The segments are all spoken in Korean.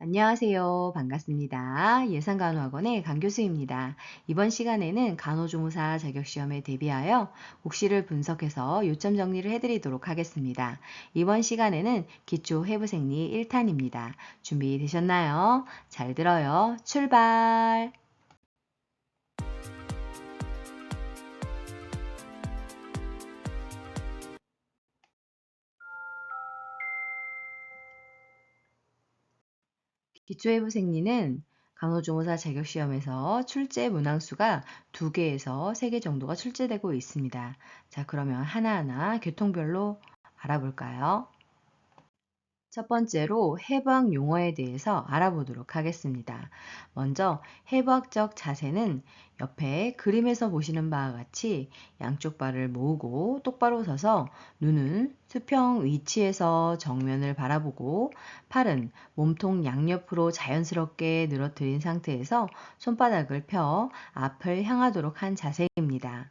안녕하세요. 반갑습니다. 예상간호학원의 강교수입니다. 이번 시간에는 간호조무사 자격시험에 대비하여 국시를 분석해서 요점 정리를 해드리도록 하겠습니다. 이번 시간에는 기초해부생리 1탄입니다. 준비되셨나요? 잘 들어요. 출발! 기초해부생리는 간호조무사 자격시험에서 출제 문항수가 2개에서 3개 정도가 출제되고 있습니다. 자, 그러면 하나하나 교통별로 알아볼까요? 첫 번째로 해부학 용어에 대해서 알아보도록 하겠습니다. 먼저 해부학적 자세는 옆에 그림에서 보시는 바와 같이 양쪽 발을 모으고 똑바로 서서 눈은 수평 위치에서 정면을 바라보고 팔은 몸통 양옆으로 자연스럽게 늘어뜨린 상태에서 손바닥을 펴 앞을 향하도록 한 자세입니다.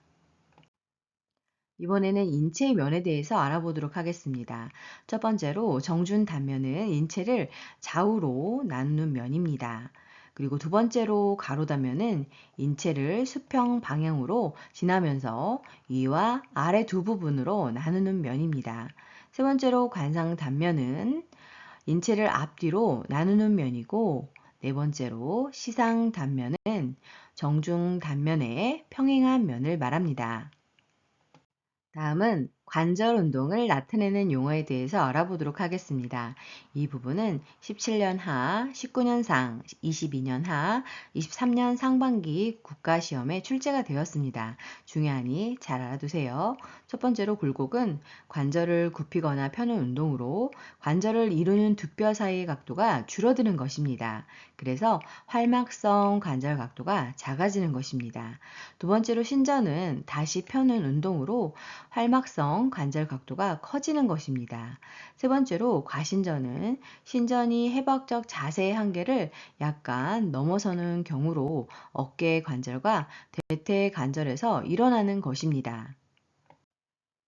이번에는 인체의 면에 대해서 알아보도록 하겠습니다. 첫 번째로 정준 단면은 인체를 좌우로 나누는 면입니다. 그리고 두 번째로 가로 단면은 인체를 수평 방향으로 지나면서 위와 아래 두 부분으로 나누는 면입니다. 세 번째로 관상 단면은 인체를 앞뒤로 나누는 면이고, 네 번째로 시상 단면은 정중 단면의 평행한 면을 말합니다. 다음은 관절 운동을 나타내는 용어에 대해서 알아보도록 하겠습니다. 이 부분은 17년 하, 19년 상, 22년 하, 23년 상반기 국가시험에 출제가 되었습니다. 중요하니 잘 알아두세요. 첫 번째로 굴곡은 관절을 굽히거나 펴는 운동으로 관절을 이루는 두 뼈 사이의 각도가 줄어드는 것입니다. 그래서 활막성 관절 각도가 작아지는 것입니다. 두 번째로 신전은 다시 펴는 운동으로 활막성 관절 각도가 커지는 것입니다. 세 번째로 과신전은 신전이 해박적 자세의 한계를 약간 넘어서는 경우로 어깨 관절과 대퇴 관절에서 일어나는 것입니다.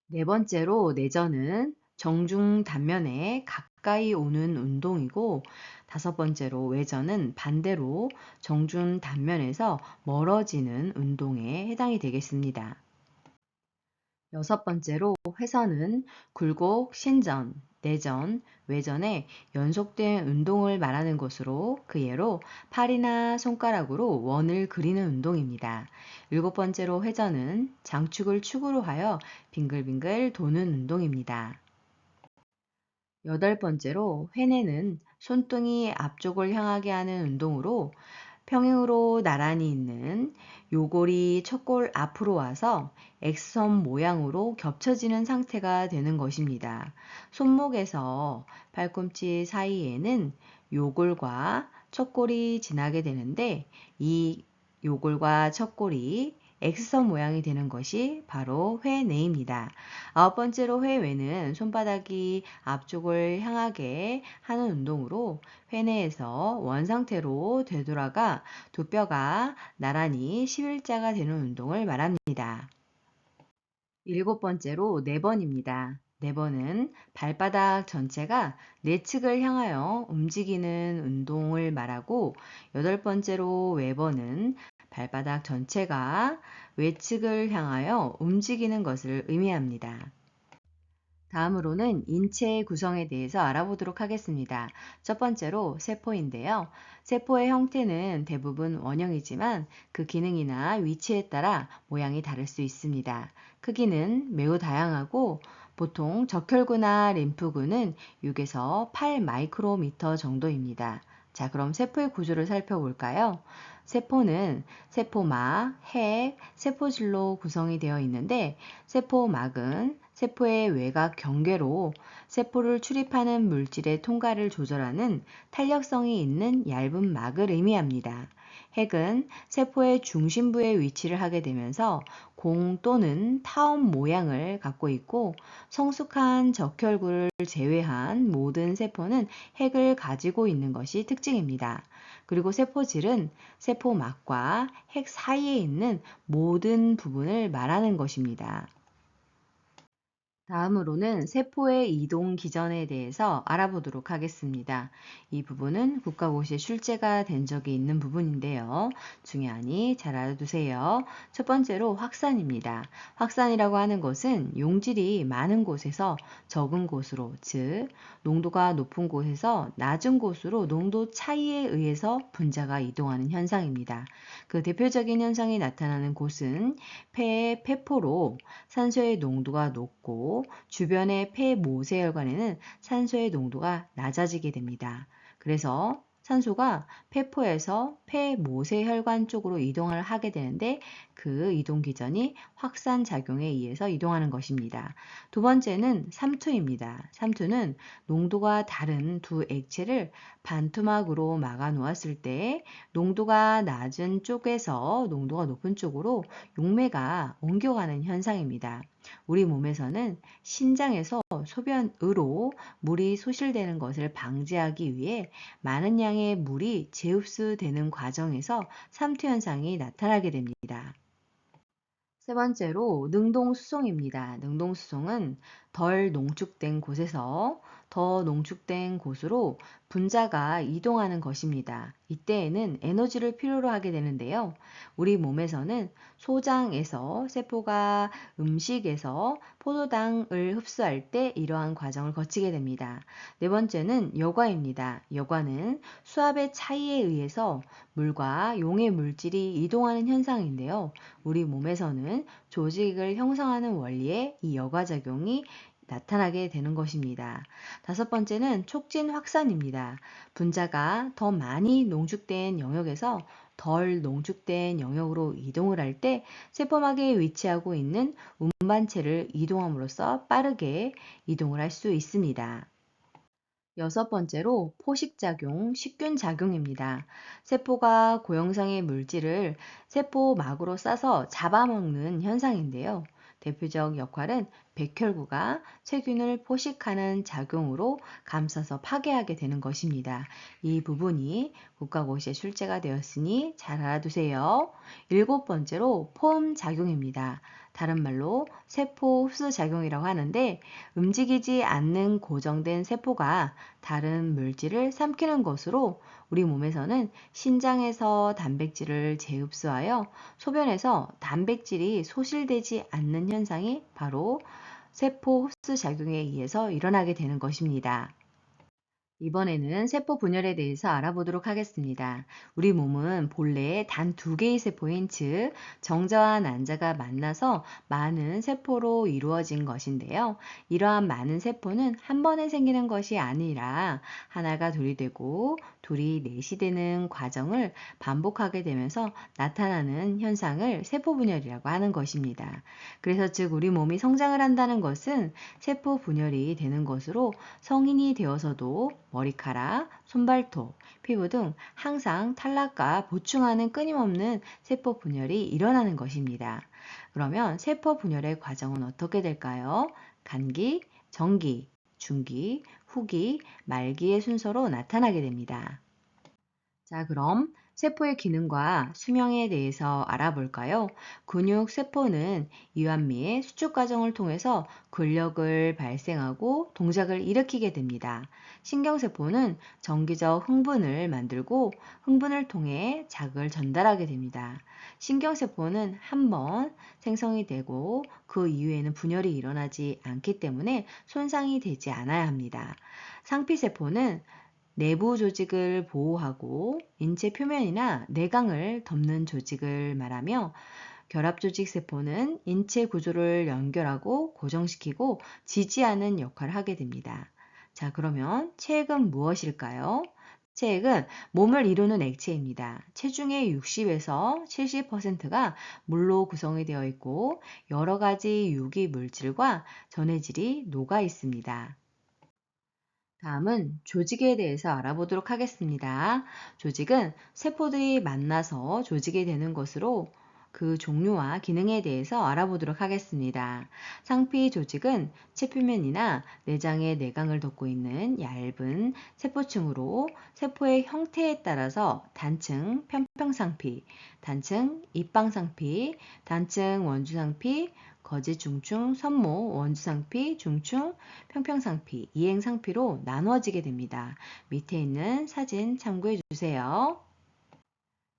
네 번째로 내전은 정중 단면에 가까이 오는 운동이고, 다섯 번째로 외전은 반대로 정중 단면에서 멀어지는 운동에 해당이 되겠습니다. 여섯 번째로 회선은 굴곡, 신전, 내전, 외전의 연속된 운동을 말하는 것으로 그 예로 팔이나 손가락으로 원을 그리는 운동입니다. 일곱 번째로 회전은 장축을 축으로 하여 빙글빙글 도는 운동입니다. 여덟 번째로 회내는 손등이 앞쪽을 향하게 하는 운동으로 평행으로 나란히 있는 요골이 척골 앞으로 와서 X선 모양으로 겹쳐지는 상태가 되는 것입니다. 손목에서 팔꿈치 사이에는 요골과 척골이 지나게 되는데, 이 요골과 척골이 X선 모양이 되는 것이 바로 회내입니다. 아홉 번째로 회외는 손바닥이 앞쪽을 향하게 하는 운동으로 회내에서 원상태로 되돌아가 두 뼈가 나란히 11자가 되는 운동을 말합니다. 일곱 번째로 네 번입니다. 네 번은 발바닥 전체가 내측을 향하여 움직이는 운동을 말하고, 여덟 번째로 외번은 발바닥 전체가 외측을 향하여 움직이는 것을 의미합니다. 다음으로는 인체의 구성에 대해서 알아보도록 하겠습니다. 첫 번째로 세포인데요. 세포의 형태는 대부분 원형이지만 그 기능이나 위치에 따라 모양이 다를 수 있습니다. 크기는 매우 다양하고 보통 적혈구나 림프구는 6에서 8 마이크로미터 정도입니다. 자, 그럼 세포의 구조를 살펴볼까요? 세포는 세포막, 핵, 세포질로 구성이 되어 있는데, 세포막은 세포의 외곽 경계로 세포를 출입하는 물질의 통과를 조절하는 탄력성이 있는 얇은 막을 의미합니다. 핵은 세포의 중심부에 위치를 하게 되면서 공 또는 타원 모양을 갖고 있고, 성숙한 적혈구를 제외한 모든 세포는 핵을 가지고 있는 것이 특징입니다. 그리고 세포질은 세포막과 핵 사이에 있는 모든 부분을 말하는 것입니다. 다음으로는 세포의 이동 기전에 대해서 알아보도록 하겠습니다. 이 부분은 국가고시에 출제가 된 적이 있는 부분인데요. 중요하니 잘 알아두세요. 첫 번째로 확산입니다. 확산이라고 하는 것은 용질이 많은 곳에서 적은 곳으로, 즉 농도가 높은 곳에서 낮은 곳으로 농도 차이에 의해서 분자가 이동하는 현상입니다. 그 대표적인 현상이 나타나는 곳은 폐의 폐포로 산소의 농도가 높고 주변의 폐 모세혈관에는 산소의 농도가 낮아지게 됩니다. 그래서 산소가 폐포에서 폐 모세혈관 쪽으로 이동을 하게 되는데 그 이동 기전이 확산 작용에 의해서 이동하는 것입니다. 두 번째는 삼투입니다. 삼투는 농도가 다른 두 액체를 반투막으로 막아 놓았을 때 농도가 낮은 쪽에서 농도가 높은 쪽으로 용매가 옮겨가는 현상입니다. 우리 몸에서는 신장에서 소변으로 물이 소실되는 것을 방지하기 위해 많은 양의 물이 재흡수되는 과정에서 삼투 현상이 나타나게 됩니다. 세 번째로 능동수송입니다. 능동수송은 덜 농축된 곳에서 더 농축된 곳으로 분자가 이동하는 것입니다. 이때에는 에너지를 필요로 하게 되는데요. 우리 몸에서는 소장에서 세포가 음식에서 포도당을 흡수할 때 이러한 과정을 거치게 됩니다. 네 번째는 여과입니다. 여과는 수압의 차이에 의해서 물과 용의 물질이 이동하는 현상인데요. 우리 몸에서는 조직을 형성하는 원리에 이 여과작용이 나타나게 되는 것입니다. 다섯 번째는 촉진 확산입니다. 분자가 더 많이 농축된 영역에서 덜 농축된 영역으로 이동을 할 때 세포막에 위치하고 있는 운반체를 이동함으로써 빠르게 이동을 할 수 있습니다. 여섯 번째로 포식작용, 식균작용입니다. 세포가 고형상의 물질을 세포막으로 싸서 잡아먹는 현상인데요. 대표적 역할은 백혈구가 세균을 포식하는 작용으로 감싸서 파괴하게 되는 것입니다. 이 부분이 국가고시에 출제가 되었으니 잘 알아두세요. 일곱 번째로 포음작용입니다. 다른 말로 세포 흡수작용이라고 하는데 움직이지 않는 고정된 세포가 다른 물질을 삼키는 것으로 우리 몸에서는 신장에서 단백질을 재흡수하여 소변에서 단백질이 소실되지 않는 현상이 바로 세포 흡수 작용에 의해서 일어나게 되는 것입니다. 이번에는 세포 분열에 대해서 알아보도록 하겠습니다. 우리 몸은 본래 단 두 개의 세포인 즉 정자와 난자가 만나서 많은 세포로 이루어진 것인데요. 이러한 많은 세포는 한 번에 생기는 것이 아니라 하나가 둘이 되고 둘이 넷이 되는 과정을 반복하게 되면서 나타나는 현상을 세포 분열이라고 하는 것입니다. 그래서 즉 우리 몸이 성장을 한다는 것은 세포 분열이 되는 것으로 성인이 되어서도 머리카락, 손발톱, 피부 등 항상 탈락과 보충하는 끊임없는 세포 분열이 일어나는 것입니다. 그러면 세포 분열의 과정은 어떻게 될까요? 간기, 정기, 중기, 후기, 말기의 순서로 나타나게 됩니다. 자, 그럼 세포의 기능과 수명에 대해서 알아볼까요? 근육 세포는 이완 및 수축 과정을 통해서 근력을 발생하고 동작을 일으키게 됩니다. 신경세포는 정기적 흥분을 만들고 흥분을 통해 자극을 전달하게 됩니다. 신경세포는 한 번 생성이 되고 그 이후에는 분열이 일어나지 않기 때문에 손상이 되지 않아야 합니다. 상피세포는 내부 조직을 보호하고 인체 표면이나 내강을 덮는 조직을 말하며 결합조직 세포는 인체 구조를 연결하고 고정시키고 지지하는 역할을 하게 됩니다. 자, 그러면 체액은 무엇일까요? 체액은 몸을 이루는 액체입니다. 체중의 60에서 70%가 물로 구성이 되어 있고 여러 가지 유기 물질과 전해질이 녹아 있습니다. 다음은 조직에 대해서 알아보도록 하겠습니다. 조직은 세포들이 만나서 조직이 되는 것으로 그 종류와 기능에 대해서 알아보도록 하겠습니다. 상피 조직은 체표면이나 내장의 내강을 덮고 있는 얇은 세포층으로 세포의 형태에 따라서 단층 편평상피, 단층 입방상피, 단층 원주상피, 거짓 중충, 선모, 원주상피, 중충, 평평상피, 이행상피로 나누어지게 됩니다. 밑에 있는 사진 참고해 주세요.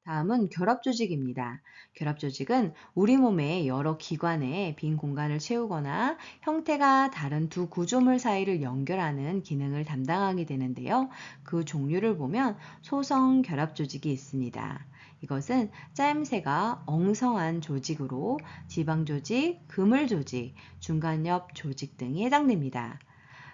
다음은 결합조직입니다. 결합조직은 우리 몸의 여러 기관에 빈 공간을 채우거나 형태가 다른 두 구조물 사이를 연결하는 기능을 담당하게 되는데요. 그 종류를 보면 소성 결합조직이 있습니다. 이것은 짜임새가 엉성한 조직으로 지방조직, 그물조직, 중간엽 조직 등이 해당됩니다.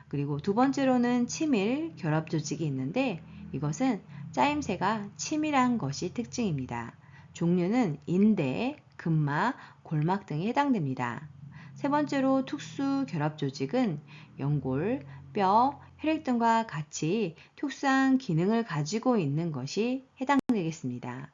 그리고 두 번째로는 치밀 결합조직이 있는데 이것은 짜임새가 치밀한 것이 특징입니다. 종류는 인대, 근막, 골막 등에 해당됩니다. 세 번째로 특수 결합 조직은 연골, 뼈, 혈액 등과 같이 특수한 기능을 가지고 있는 것이 해당되겠습니다.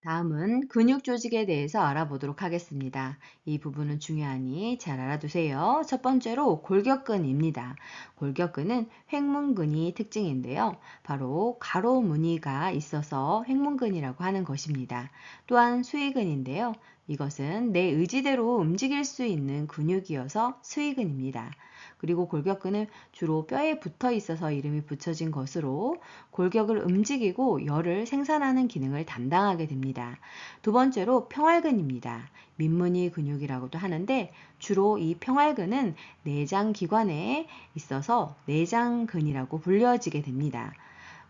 다음은 근육 조직에 대해서 알아보도록 하겠습니다. 이 부분은 중요하니 잘 알아두세요. 첫 번째로 골격근입니다. 골격근은 횡문근이 특징인데요. 바로 가로 무늬가 있어서 횡문근이라고 하는 것입니다. 또한 수위근인데요. 이것은 내 의지대로 움직일 수 있는 근육이어서 수위근입니다. 그리고 골격근은 주로 뼈에 붙어 있어서 이름이 붙여진 것으로 골격을 움직이고 열을 생산하는 기능을 담당하게 됩니다. 두 번째로 평활근입니다. 민무늬 근육이라고도 하는데 주로 이 평활근은 내장기관에 있어서 내장근이라고 불려지게 됩니다.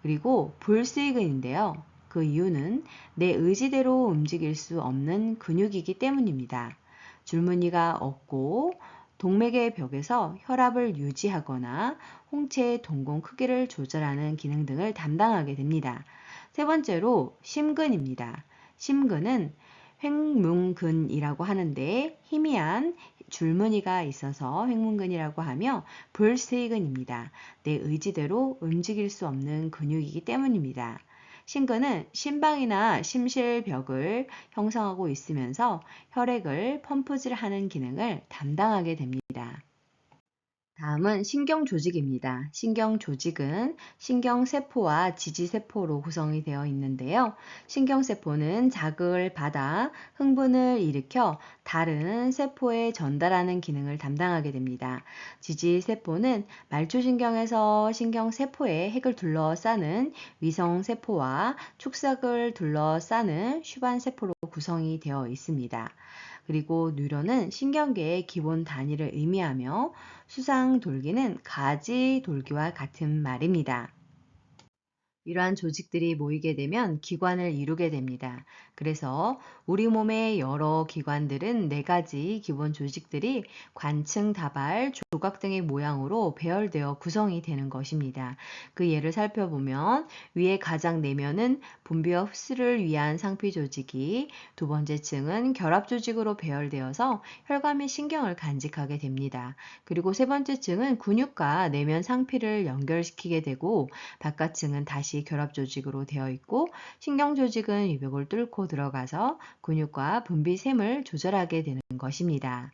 그리고 불수의근인데요. 그 이유는 내 의지대로 움직일 수 없는 근육이기 때문입니다. 줄무늬가 없고 동맥의 벽에서 혈압을 유지하거나 홍채의 동공 크기를 조절하는 기능 등을 담당하게 됩니다. 세 번째로 심근입니다. 심근은 횡문근이라고 하는데 희미한 줄무늬가 있어서 횡문근이라고 하며 불수의근입니다. 내 의지대로 움직일 수 없는 근육이기 때문입니다. 심근은 심방이나 심실벽을 형성하고 있으면서 혈액을 펌프질하는 기능을 담당하게 됩니다. 다음은 신경조직입니다. 신경조직은 신경세포와 지지세포로 구성이 되어 있는데요. 신경세포는 자극을 받아 흥분을 일으켜 다른 세포에 전달하는 기능을 담당하게 됩니다. 지지세포는 말초신경에서 신경세포의 핵을 둘러싸는 위성세포와 축삭을 둘러싸는 슈반세포로 구성이 되어 있습니다. 그리고 뉴런은 신경계의 기본 단위를 의미하며 수상돌기는 가지돌기와 같은 말입니다. 이러한 조직들이 모이게 되면 기관을 이루게 됩니다. 그래서 우리 몸의 여러 기관들은 네 가지 기본 조직들이 관층, 다발, 조각 등의 모양으로 배열되어 구성이 되는 것입니다. 그 예를 살펴보면 위에 가장 내면은 분비와 흡수를 위한 상피 조직이 두 번째 층은 결합 조직으로 배열되어서 혈관 및 신경을 간직하게 됩니다. 그리고 세 번째 층은 근육과 내면 상피를 연결시키게 되고 바깥층은 다시 결합 조직으로 되어 있고 신경 조직은 유벽을 뚫고 들어가서 근육과 분비샘을 조절하게 되는 것입니다.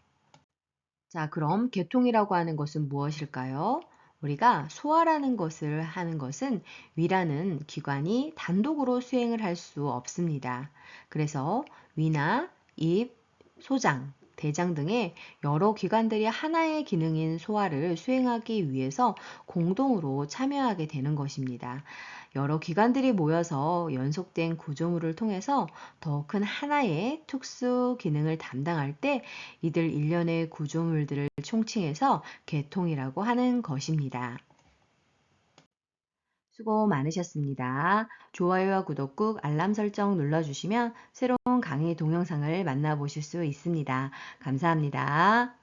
자, 그럼 개통이라고 하는 것은 무엇일까요? 우리가 소화라는 것을 하는 것은 위라는 기관이 단독으로 수행을 할 수 없습니다. 그래서 위나 입, 소장, 대장 등의 여러 기관들이 하나의 기능인 소화를 수행하기 위해서 공동으로 참여하게 되는 것입니다. 여러 기관들이 모여서 연속된 구조물을 통해서 더 큰 하나의 특수 기능을 담당할 때 이들 일련의 구조물들을 총칭해서 개통이라고 하는 것입니다. 수고 많으셨습니다. 좋아요와 구독 꾹 알람 설정 눌러주시면 새로운 강의 동영상을 만나보실 수 있습니다. 감사합니다.